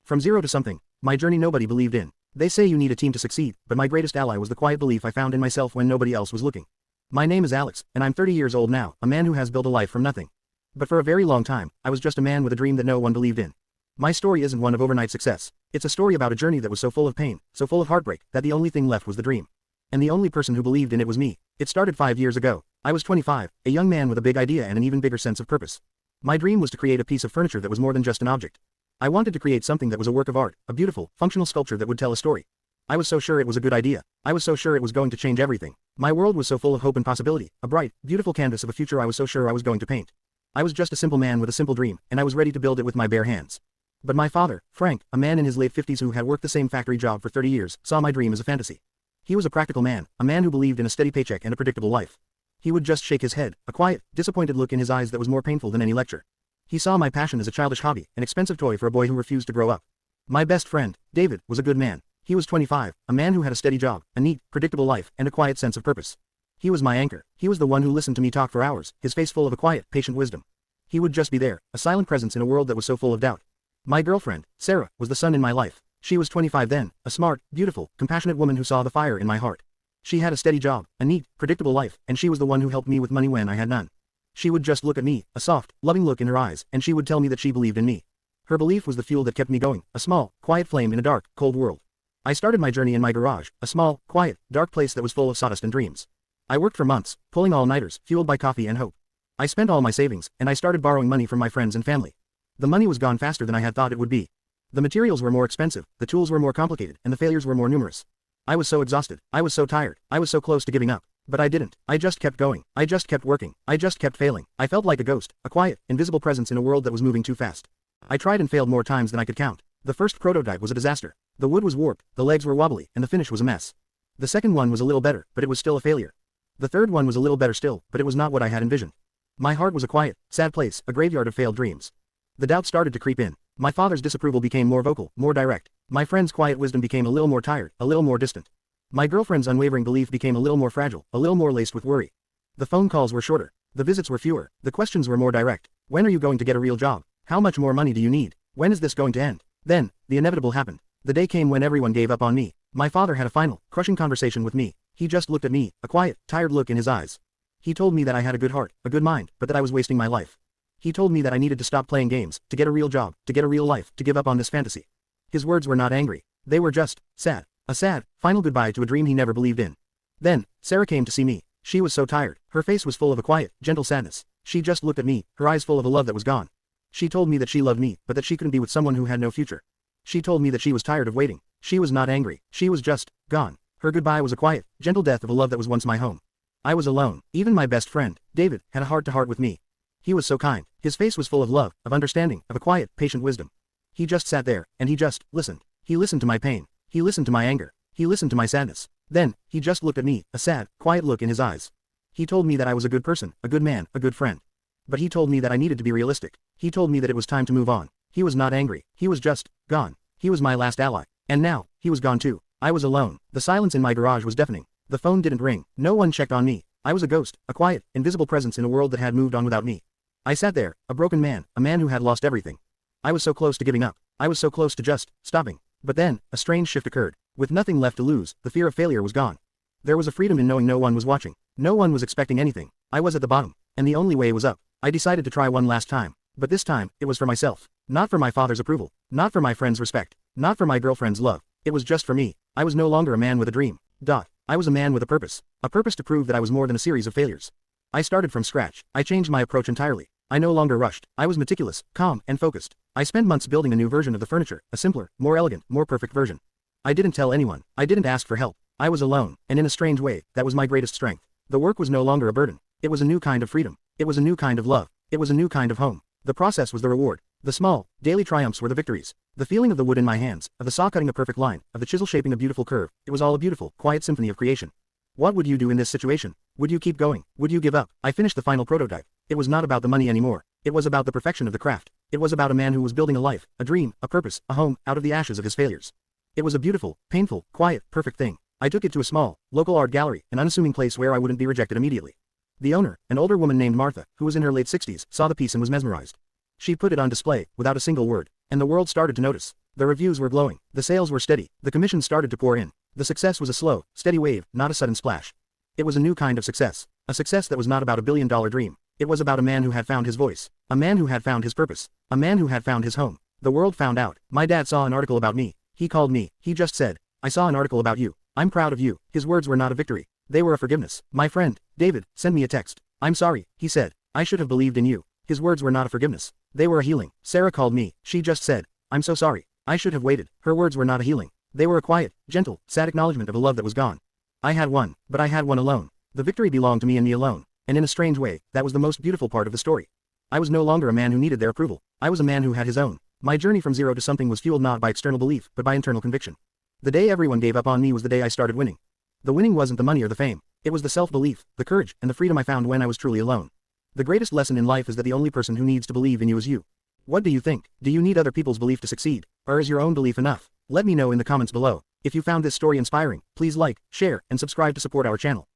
From zero to something, my journey nobody believed in. They say you need a team to succeed, but my greatest ally was the quiet belief I found in myself when nobody else was looking. My name is Alex, and I'm 30 years old now, a man who has built a life from nothing. But for a very long time, I was just a man with a dream that no one believed in. My story isn't one of overnight success. It's a story about a journey that was so full of pain, so full of heartbreak, that the only thing left was the dream. And the only person who believed in it was me. It started 5 years ago. I was 25, a young man with a big idea and an even bigger sense of purpose. My dream was to create a piece of furniture that was more than just an object. I wanted to create something that was a work of art, a beautiful, functional sculpture that would tell a story. I was so sure it was a good idea. I was so sure it was going to change everything. My world was so full of hope and possibility, a bright, beautiful canvas of a future I was so sure I was going to paint. I was just a simple man with a simple dream, and I was ready to build it with my bare hands. But my father, Frank, a man in his late 50s who had worked the same factory job for 30 years, saw my dream as a fantasy. He was a practical man, a man who believed in a steady paycheck and a predictable life. He would just shake his head, a quiet, disappointed look in his eyes that was more painful than any lecture. He saw my passion as a childish hobby, an expensive toy for a boy who refused to grow up. My best friend, David, was a good man. He was 25, a man who had a steady job, a neat, predictable life, and a quiet sense of purpose. He was my anchor. He was the one who listened to me talk for hours, his face full of a quiet, patient wisdom. He would just be there, a silent presence in a world that was so full of doubt. My girlfriend, Sarah, was the sun in my life. She was 25 then, a smart, beautiful, compassionate woman who saw the fire in my heart. She had a steady job, a neat, predictable life, and she was the one who helped me with money when I had none. She would just look at me, a soft, loving look in her eyes, and she would tell me that she believed in me. Her belief was the fuel that kept me going, a small, quiet flame in a dark, cold world. I started my journey in my garage, a small, quiet, dark place that was full of sawdust and dreams. I worked for months, pulling all-nighters, fueled by coffee and hope. I spent all my savings, and I started borrowing money from my friends and family. The money was gone faster than I had thought it would be. The materials were more expensive, the tools were more complicated, and the failures were more numerous. I was so exhausted, I was so tired, I was so close to giving up. But I didn't. I just kept going. I just kept working. I just kept failing. I felt like a ghost, a quiet, invisible presence in a world that was moving too fast. I tried and failed more times than I could count. The first prototype was a disaster. The wood was warped, the legs were wobbly, and the finish was a mess. The second one was a little better, but it was still a failure. The third one was a little better still, but it was not what I had envisioned. My heart was a quiet, sad place, a graveyard of failed dreams. The doubt started to creep in. My father's disapproval became more vocal, more direct. My friend's quiet wisdom became a little more tired, a little more distant. My girlfriend's unwavering belief became a little more fragile, a little more laced with worry. The phone calls were shorter. The visits were fewer. The questions were more direct. When are you going to get a real job? How much more money do you need? When is this going to end? Then, the inevitable happened. The day came when everyone gave up on me. My father had a final, crushing conversation with me. He just looked at me, a quiet, tired look in his eyes. He told me that I had a good heart, a good mind, but that I was wasting my life. He told me that I needed to stop playing games, to get a real job, to get a real life, to give up on this fantasy. His words were not angry. They were just sad. A sad, final goodbye to a dream he never believed in. Then, Sarah came to see me. She was so tired. Her face was full of a quiet, gentle sadness. She just looked at me, her eyes full of a love that was gone. She told me that she loved me, but that she couldn't be with someone who had no future. She told me that she was tired of waiting. She was not angry. She was just gone. Her goodbye was a quiet, gentle death of a love that was once my home. I was alone. Even my best friend, David, had a heart-to-heart with me. He was so kind. His face was full of love, of understanding, of a quiet, patient wisdom. He just sat there, and he just listened. He listened to my pain. He listened to my anger. He listened to my sadness. Then, he just looked at me, a sad, quiet look in his eyes. He told me that I was a good person, a good man, a good friend. But he told me that I needed to be realistic. He told me that it was time to move on. He was not angry. He was just gone. He was my last ally. And now, he was gone too. I was alone. The silence in my garage was deafening. The phone didn't ring. No one checked on me. I was a ghost, a quiet, invisible presence in a world that had moved on without me. I sat there, a broken man, a man who had lost everything. I was so close to giving up. I was so close to just stopping. But then, a strange shift occurred. With nothing left to lose, the fear of failure was gone. There was a freedom in knowing no one was watching. No one was expecting anything. I was at the bottom, and the only way was up. I decided to try one last time. But this time, it was for myself. Not for my father's approval. Not for my friend's respect. Not for my girlfriend's love. It was just for me. I was no longer a man with a dream. I was a man with a purpose. A purpose to prove that I was more than a series of failures. I started from scratch. I changed my approach entirely. I no longer rushed. I was meticulous, calm, and focused. I spent months building a new version of the furniture, a simpler, more elegant, more perfect version. I didn't tell anyone. I didn't ask for help. I was alone, and in a strange way, that was my greatest strength. The work was no longer a burden. It was a new kind of freedom. It was a new kind of love. It was a new kind of home. The process was the reward. The small, daily triumphs were the victories. The feeling of the wood in my hands, of the saw cutting a perfect line, of the chisel shaping a beautiful curve, it was all a beautiful, quiet symphony of creation. What would you do in this situation? Would you keep going? Would you give up? I finished the final prototype. It was not about the money anymore. It was about the perfection of the craft. It was about a man who was building a life, a dream, a purpose, a home, out of the ashes of his failures. It was a beautiful, painful, quiet, perfect thing. I took it to a small, local art gallery, an unassuming place where I wouldn't be rejected immediately. The owner, an older woman named Martha, who was in her late 60s, saw the piece and was mesmerized. She put it on display, without a single word, and the world started to notice. The reviews were glowing, the sales were steady, the commissions started to pour in. The success was a slow, steady wave, not a sudden splash. It was a new kind of success. A success that was not about a billion-dollar dream. It was about a man who had found his voice. A man who had found his purpose. A man who had found his home. The world found out. My dad saw an article about me. He called me. He just said, "I saw an article about you. I'm proud of you." His words were not a victory. They were a forgiveness. "My friend, David, send me a text. I'm sorry," he said. "I should have believed in you." His words were not a forgiveness. They were a healing. Sarah called me. She just said, "I'm so sorry. I should have waited." Her words were not a healing. They were a quiet, gentle, sad acknowledgement of a love that was gone. I had one, but I had one alone. The victory belonged to me and me alone. And in a strange way, that was the most beautiful part of the story. I was no longer a man who needed their approval. I was a man who had his own. My journey from zero to something was fueled not by external belief, but by internal conviction. The day everyone gave up on me was the day I started winning. The winning wasn't the money or the fame. It was the self-belief, the courage, and the freedom I found when I was truly alone. The greatest lesson in life is that the only person who needs to believe in you is you. What do you think? Do you need other people's belief to succeed? Or is your own belief enough? Let me know in the comments below. If you found this story inspiring, please like, share, and subscribe to support our channel.